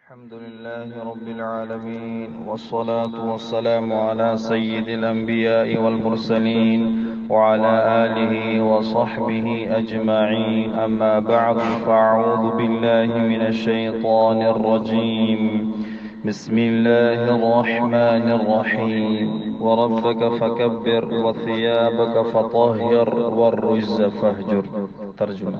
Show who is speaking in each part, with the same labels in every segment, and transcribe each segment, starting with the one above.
Speaker 1: الحمد لله رب العالمين والصلاة والسلام على سيد الأنبياء والمرسلين وعلى آله وصحبه أجمعين أما بعد فأعوذ بالله من الشيطان الرجيم بسم الله الرحمن الرحيم وربك فكبر وثيابك فطهر والرجز فاهجر ترجمہ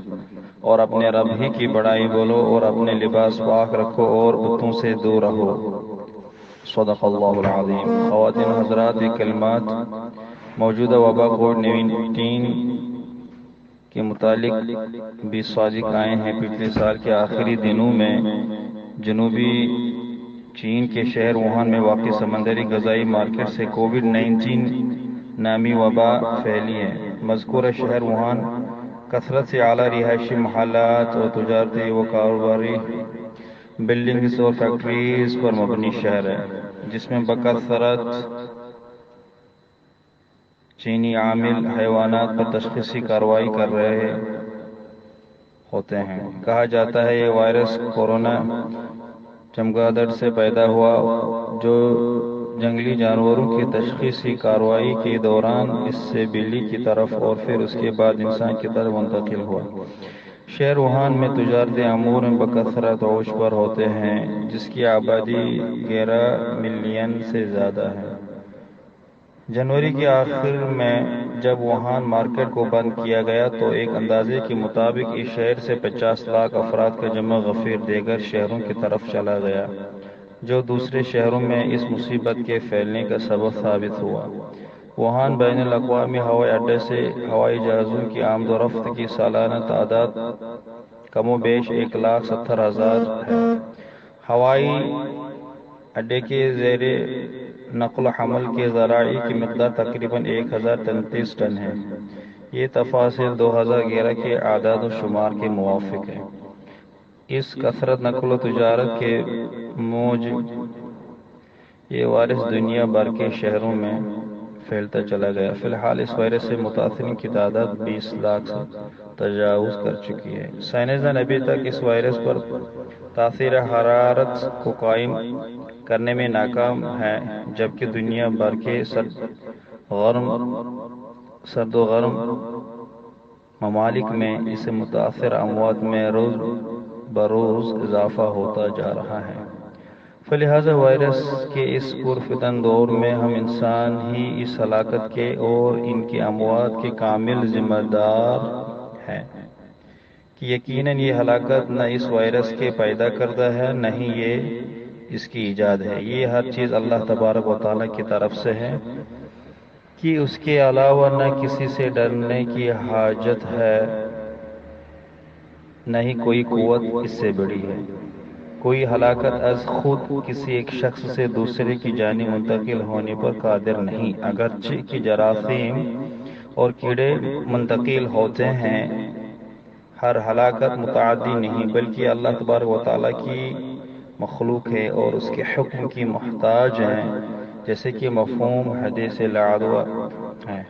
Speaker 1: اور اپنے رب ہی کی بڑائی بولو اور اپنے لباس پاک رکھو اور بتوں سے دور رہو۔ صدق اللہ العظیم۔ خواتین حضرات، یہ کلمات موجودہ وبا کووڈ-19 کے متعلق بھی صادق آئے ہیں۔ پچھلے سال کے آخری دنوں میں جنوبی چین کے شہر ووہان میں واقع سمندری غذائی مارکیٹ سے کووڈ-19 نامی وبا پھیلی ہے۔ مذکورہ شہر ووہان کثرت سے اعلیٰ رہائشی محلات اور تجارتی و کاروباری بلڈنگز اور فیکٹریز پر مبنی شہر ہے، جس میں بکثرت چینی عامل حیوانات پر تشخیصی کارروائی کر رہے ہوتے ہیں۔ کہا جاتا ہے یہ وائرس کورونا چمگادڑ سے پیدا ہوا، جو جنگلی جانوروں کی تشخیصی کارروائی کے دوران اس سے بلی کی طرف اور پھر اس کے بعد انسان کی طرف منتقل ہوا۔ شہر ووہان میں تجارتی امور میں بکثرت عروج پر ہوتے ہیں، جس کی آبادی 11 ملین سے زیادہ ہے۔ جنوری کے آخر میں جب ووہان مارکیٹ کو بند کیا گیا تو ایک اندازے کے مطابق اس شہر سے 50 لاکھ افراد کا جمع غفیر دیگر شہروں کی طرف چلا گیا، جو دوسرے شہروں میں اس مصیبت کے پھیلنے کا سبب ثابت ہوا۔ ووہان بین الاقوامی ہوائی اڈے سے ہوائی جہازوں کی آمد و رفت کی سالانہ تعداد کم و بیش 1,70,000 ہے۔ ہوائی اڈے کے زیر نقل و حمل کے ذرائع کی مقدار تقریباً 1,033 ٹن ہے۔ یہ تفاصیل 2011 کے اعداد و شمار کے موافق ہے۔ اس کثرت نقل و تجارت کے موجب یہ وائرس دنیا بھر کے شہروں میں پھیلتا چلا گیا۔ فی الحال اس وائرس سے متاثرین کی تعداد 20 لاکھ سے تجاوز کر چکی ہے۔ سائنسدان ابھی تک اس وائرس پر تاثیر حرارت کو قائم کرنے میں ناکام ہیں، جبکہ دنیا بھر کے سرد و گرم ممالک میں اس سے متاثر اموات میں روز بروز اضافہ ہوتا جا رہا ہے۔ فلہذا وائرس کے اس پرفتن دور میں ہم انسان ہی اس ہلاکت کے اور ان کی اموات کے کامل ذمہ دار ہیں کہ یقیناً یہ ہلاکت نہ اس وائرس کے پیدا کردہ ہے، نہ ہی یہ اس کی ایجاد ہے۔ یہ ہر چیز اللہ تبارک و تعالیٰ کی طرف سے ہے کہ اس کے علاوہ نہ کسی سے ڈرنے کی حاجت ہے، نہ ہی کوئی قوت اس سے بڑی ہے۔ کوئی ہلاکت از خود کسی ایک شخص سے دوسرے کی جانب منتقل ہونے پر قادر نہیں، اگرچہ کہ جراثیم اور کیڑے منتقل ہوتے ہیں۔ ہر ہلاکت متعدی نہیں، بلکہ اللہ تبارک و تعالیٰ کی مخلوق ہے اور اس کے حکم کی محتاج ہیں، جیسے کہ مفہوم حدیث العدویٰ ہے۔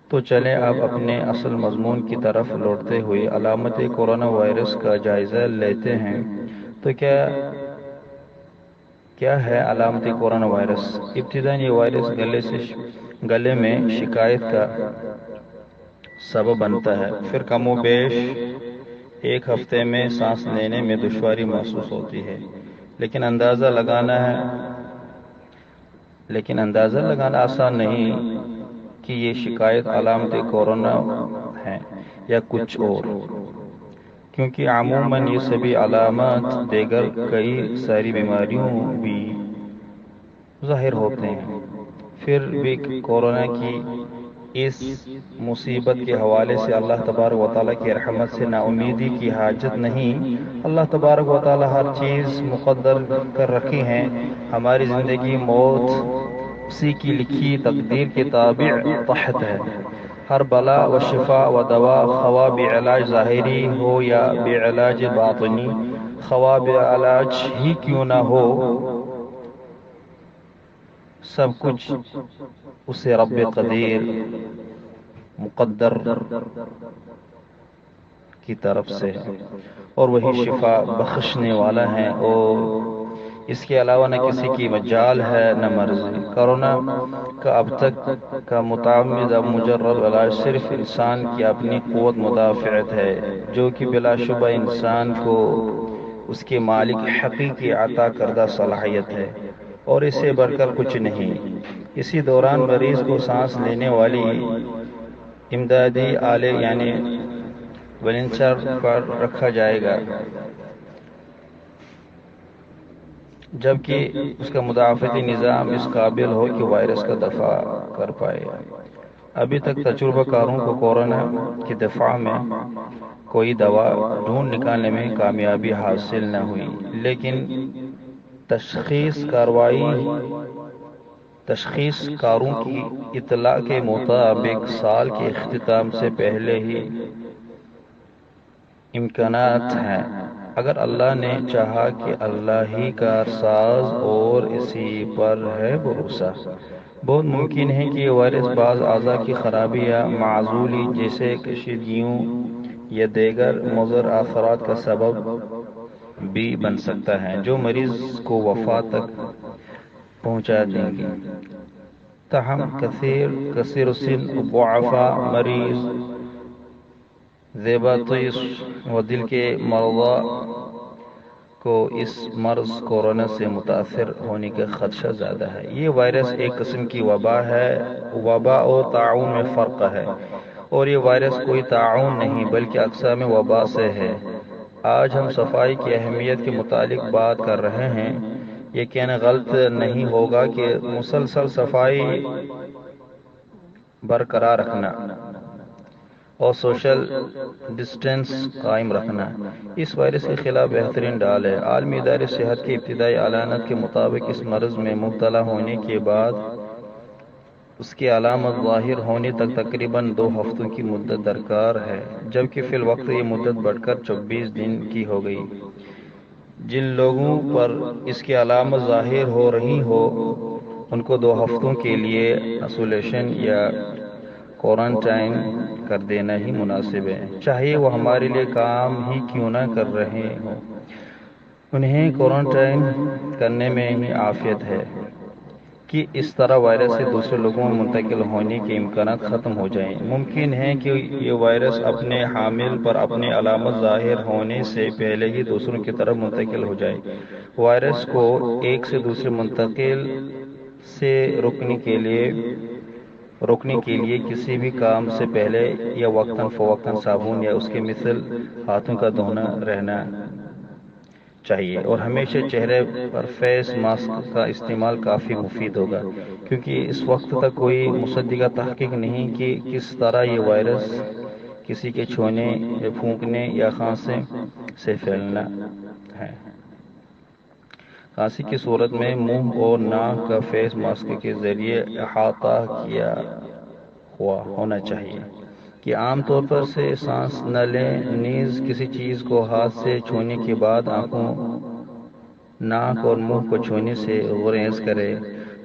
Speaker 1: تو چلیں اب اپنے اصل مضمون کی طرف لوٹتے ہوئے علامت کورونا وائرس کا جائزہ لیتے ہیں۔ تو کیا ہے علامت کورونا وائرس؟ ابتداً یہ وائرس گلے میں شکایت کا سبب بنتا ہے، پھر کم و بیش ایک ہفتے میں سانس لینے میں دشواری محسوس ہوتی ہے، لیکن اندازہ لگانا آسان نہیں کہ یہ شکایت علامت کورونا ہے یا کچھ اور، کیونکہ عموماً یہ سبھی علامات دیگر کئی ساری بیماریوں بھی ظاہر ہوتے ہیں۔ پھر بھی کورونا کی اس مصیبت کے حوالے سے اللہ تبارک و تعالیٰ کی رحمت سے نا امیدی کی حاجت نہیں۔ اللہ تبارک و تعالیٰ ہر چیز مقدر کر رکھی ہے۔ ہماری زندگی موت اسی کی لکھی تقدیر کے تابع تحت ہے۔ ہر بلا و شفا و دوا، خواہ بعلاج ظاہری ہو یا بعلاج باطنی، خواہ بعلاج ہی کیوں نہ ہو، سب کچھ اسے رب قدیر مقدر کی طرف سے ہے اور وہی شفا بخشنے والا ہے، اور اس کے علاوہ نہ کسی کی مجال ہے نہ مرضی۔ کرونا کا اب تک کا متعمد اب مجرد علاج صرف انسان کی اپنی قوت مدافعت ہے، جو کہ بلا شبہ انسان کو اس کے مالک حقیقی عطا کردہ صلاحیت ہے، اور اس سے بڑھ کر کچھ نہیں۔ اسی دوران مریض کو سانس لینے والی امدادی آلے یعنی وینٹیلیٹر پر رکھا جائے گا، جبکہ اس کا مدافعتی نظام اس قابل ہو کہ وائرس کا دفاع کر پائے۔ ابھی تک تجربہ کاروں کو کورونا کے دفاع میں کوئی دوا ڈھونڈ نکالنے میں کامیابی حاصل نہ ہوئی، لیکن تشخیص کاروں کی اطلاع کے مطابق سال کے اختتام سے پہلے ہی امکانات ہیں، اگر اللہ نے چاہا کہ اللہ ہی کار ساز اور اسی پر ہے بھروسہ۔ بہت ممکن ہے کہ یہ وائرس بعض اعضاء کی خرابی یا معزولی جیسے کشیدگیوں یا دیگر مضر اثرات کا سبب بھی بن سکتا ہے، جو مریض کو وفات تک پہنچا دیں گی۔ تاہم کثیر السن، ضعفاء، مریض ذیابیطس و دل کے مرضى کو اس مرض کورونا سے متاثر ہونے کا خدشہ زیادہ ہے۔ یہ وائرس ایک قسم کی وبا ہے۔ وبا اور طاعون میں فرق ہے، اور یہ وائرس کوئی طاعون نہیں بلکہ اقسام وبا سے ہے۔ آج ہم صفائی کی اہمیت کے متعلق بات کر رہے ہیں۔ یہ کہنا غلط نہیں ہوگا کہ مسلسل صفائی برقرار رکھنا اور سوشل ڈسٹینس قائم رکھنا اس وائرس کے خلاف بہترین ڈال ہے۔ عالمی ادارہ صحت کے ابتدائی اعلانات کے مطابق اس مرض میں مبتلا ہونے کے بعد اس کی علامت ظاہر ہونے تک تقریباً 2 ہفتوں کی مدت درکار ہے، جبکہ فی الوقت یہ مدت بڑھ کر 24 دن کی ہو گئی۔ جن لوگوں پر اس کی علامت ظاہر ہو رہی ہو ان کو 2 ہفتوں کے لیے آئسولیشن یا کوارنٹائن کر دینا ہی مناسب ہے، چاہے وہ ہمارے لیے کام ہی کیوں نہ کر رہے ہوں۔ انہیں کوارنٹائن کرنے میں ہی عافیت ہے کہ اس طرح وائرس سے دوسرے لوگوں میں منتقل ہونے کے امکانات ختم ہو جائیں۔ ممکن ہے کہ یہ وائرس اپنے حامل پر اپنی علامت ظاہر ہونے سے پہلے ہی دوسروں کی طرف منتقل ہو جائے۔ وائرس کو ایک سے دوسرے منتقل سے روکنے کے لیے کسی بھی کام سے پہلے یا وقتاً فوقتاً صابن یا اس کے مثل ہاتھوں کا دھونا رہنا چاہیے، اور ہمیشہ چہرے پر فیس ماسک کا استعمال کافی مفید ہوگا، کیونکہ اس وقت تک کوئی مصدقہ تحقیق نہیں کہ کس طرح یہ وائرس کسی کے چھونے یا پھونکنے یا کھانسنے سے پھیلنا ہے۔ کھانسی کی صورت میں منہ اور ناک کا فیس ماسک کے ذریعے احاطہ کیا ہوا ہونا چاہیے کہ عام طور پر سے سانس نہ لیں۔ نیز کسی چیز کو ہاتھ سے چھونے کے بعد آنکھوں، ناک اور منہ کو چھونے سے گریز کرے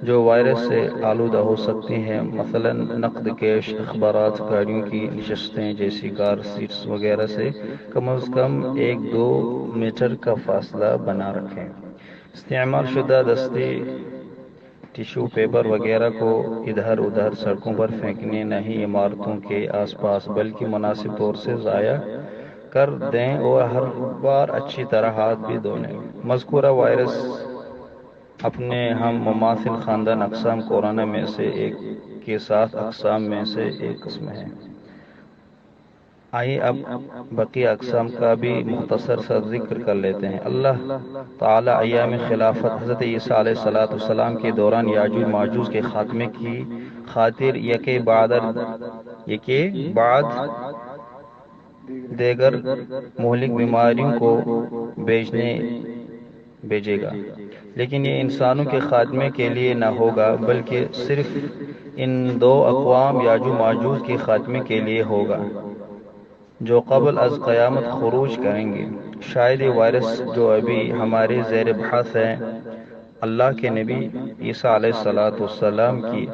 Speaker 1: جو وائرس سے آلودہ ہو سکتی ہیں، مثلا نقد کیش، اخبارات، گاڑیوں کی نشستیں جیسی کار سیٹس وغیرہ سے کم از کم 1-2 میٹر کا فاصلہ بنا رکھیں۔ استعمال شدہ دستی، ٹیشو پیپر وغیرہ کو ادھر ادھر سڑکوں پر پھینکنے نہ ہی عمارتوں کے آس پاس بلکہ مناسب طور سے ضائع کر دیں، اور ہر بار اچھی طرح ہاتھ بھی دھو لیں۔ مذکورہ وائرس اپنے ہم مماثل خاندان اقسام کورونا میں سے ایک کے ساتھ اقسام میں سے ایک قسم ہے۔ آئیے اب بقیہ اقسام کا بھی مختصر سا ذکر کر لیتے ہیں۔ اللہ تعالی ایام خلافت حضرت عیسیٰ علیہ السلام کے دوران یاجوج ماجوج کے خاتمے کی خاطر یکے بعد دیگر مہلک بیماریوں کو بھیجے گا، لیکن یہ انسانوں کے خاتمے کے لیے نہ ہوگا بلکہ صرف ان 2 اقوام یاجوج ماجوج کے خاتمے کے لیے ہوگا جو قبل از قیامت خروج کریں گے۔ شاید یہ وائرس جو ابھی ہمارے زیر بحث ہے اللہ کے نبی عیسیٰ علیہ السلام کی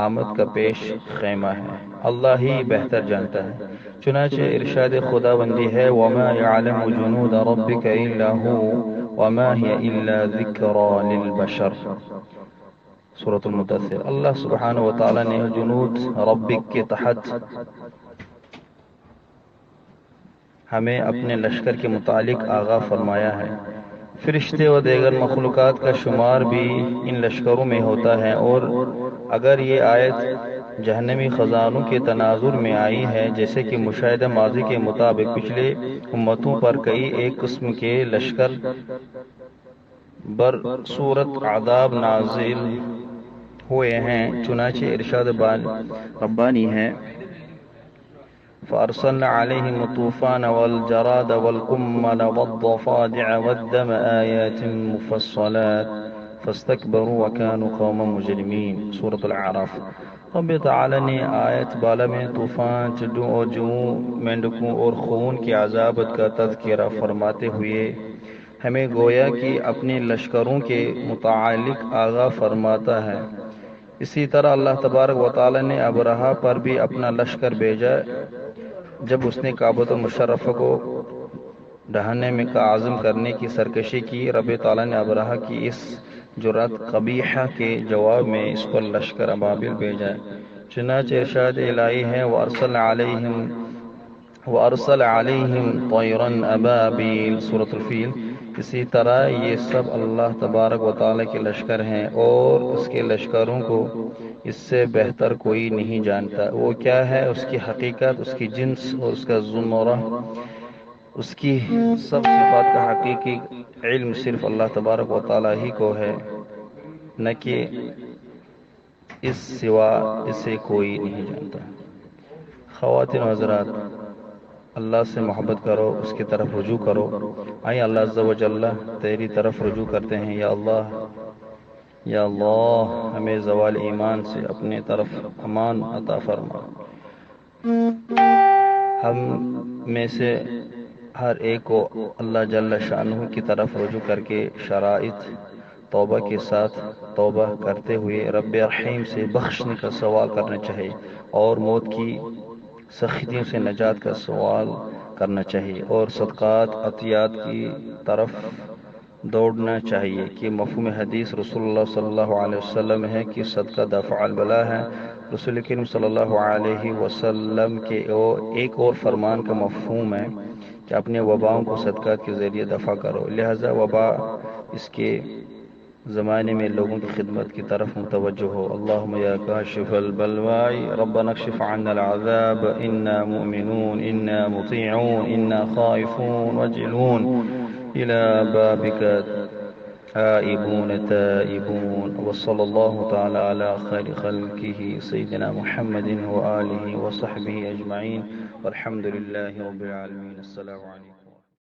Speaker 1: آمد کا پیش خیمہ ہے۔ اللہ ہی بہتر جانتا ہے۔ چنانچہ ارشاد خدا بندی ہے وما يعلم جنود ربك الا هو وما هي الا ذکرى للبشر، سورۃ المدثر۔ اللہ سبحانہ و تعالی نے جنود ربک کے تحت ہمیں اپنے لشکر کے متعلق آگاہ فرمایا ہے۔ فرشتے و دیگر مخلوقات کا شمار بھی ان لشکروں میں ہوتا ہے، اور اگر یہ آیت جہنمی خزانوں کے تناظر میں آئی ہے، جیسے کہ مشاہدہ ماضی کے مطابق پچھلے امتوں پر کئی ایک قسم کے لشکر صورت عذاب نازل ہوئے ہیں، چنانچہ ارشاد ربانی ہے فَأَرْسَلْنَا عَلَيْهِمُ الطُّوفَانَ وَالْجَرَادَ وَالْقُمَّلَ وَالضَّفَادِعَ وَالدَّمَ آيَاتٍ مُفَصَّلَاتٍ فَاسْتَكْبَرُوا وَكَانُوا قَوْمًا مُجْرِمِينَ، سورۃ الأعراف۔ رب تعالی نے آیت بالا میں طوفان، چڈوں اور جوں، مینڈکوں اور خون کی عذابت کا تذکرہ فرماتے ہوئے ہمیں گویا کہ اپنے لشکروں کے متعلق آگاہ فرماتا ہے۔ اسی طرح اللہ تبارک و تعالی نے ابرہہ پر بھی اپنا لشکر بھیجا جب اس نے کعبۃ المشرفہ کو ڈھانے میں کا عزم کرنے کی سرکشی کی۔ رب تعالی نے ابرہہ کی اس جرأت قبیحہ کے جواب میں اس پر لشکر ابابیل بھیجا۔ چنانچہ ارشاد الہی ہے وَأَرْسَلَ عَلَيْهِمْ طَيْرًا أَبَابِيلَ، سورۃ الفیل۔ اسی طرح یہ سب اللہ تبارک و تعالی کے لشکر ہیں، اور اس کے لشکروں کو اس سے بہتر کوئی نہیں جانتا۔ وہ کیا ہے، اس کی حقیقت، اس کی جنس اور اس کا زمرہ، اس کی سب صفات کا حقیقی علم صرف اللہ تبارک و تعالی ہی کو ہے، نہ کہ اس سوا اسے کوئی نہیں جانتا۔ خواتین و حضرات، اللہ سے محبت کرو، اس کی طرف رجوع کرو۔ آئیں اللہ عز و جل تیری طرف رجوع کرتے ہیں۔ یا اللہ، یا اللہ، ہمیں زوال ایمان سے اپنے طرف امان عطا فرما۔ ہم میں سے ہر ایک کو اللہ جل شانہ کی طرف رجوع کر کے شرائط توبہ کے ساتھ توبہ کرتے ہوئے رب رحیم سے بخشنے کا سوال کرنا چاہیے، اور موت کی سختیوں سے نجات کا سوال کرنا چاہیے، اور صدقات عطیات کی طرف دوڑنا چاہیے کہ مفہوم حدیث رسول اللہ صلی اللہ علیہ وسلم ہے کہ صدقہ دفع البلا ہے۔ رسول کریم صلی اللہ علیہ وسلم کے ایک اور فرمان کا مفہوم ہے کہ اپنے وباؤں کو صدقہ کے ذریعے دفع کرو، لہذا وبا اس کے زمانے میں لوگوں کی خدمت کی طرف متوجہ ہو۔ اللہم یا کاشف البلواء ربنا اکشف عنا العذاب انا مؤمنون انا مطیعون انا خائفون وجلون الى بابك آئبون تائبون، وصلی اللہ تعالی علی خیر خلقہ سیدنا محمد وآلہ وصحبہ اجمعین، والحمد للہ رب العالمین۔ السلام علیکم۔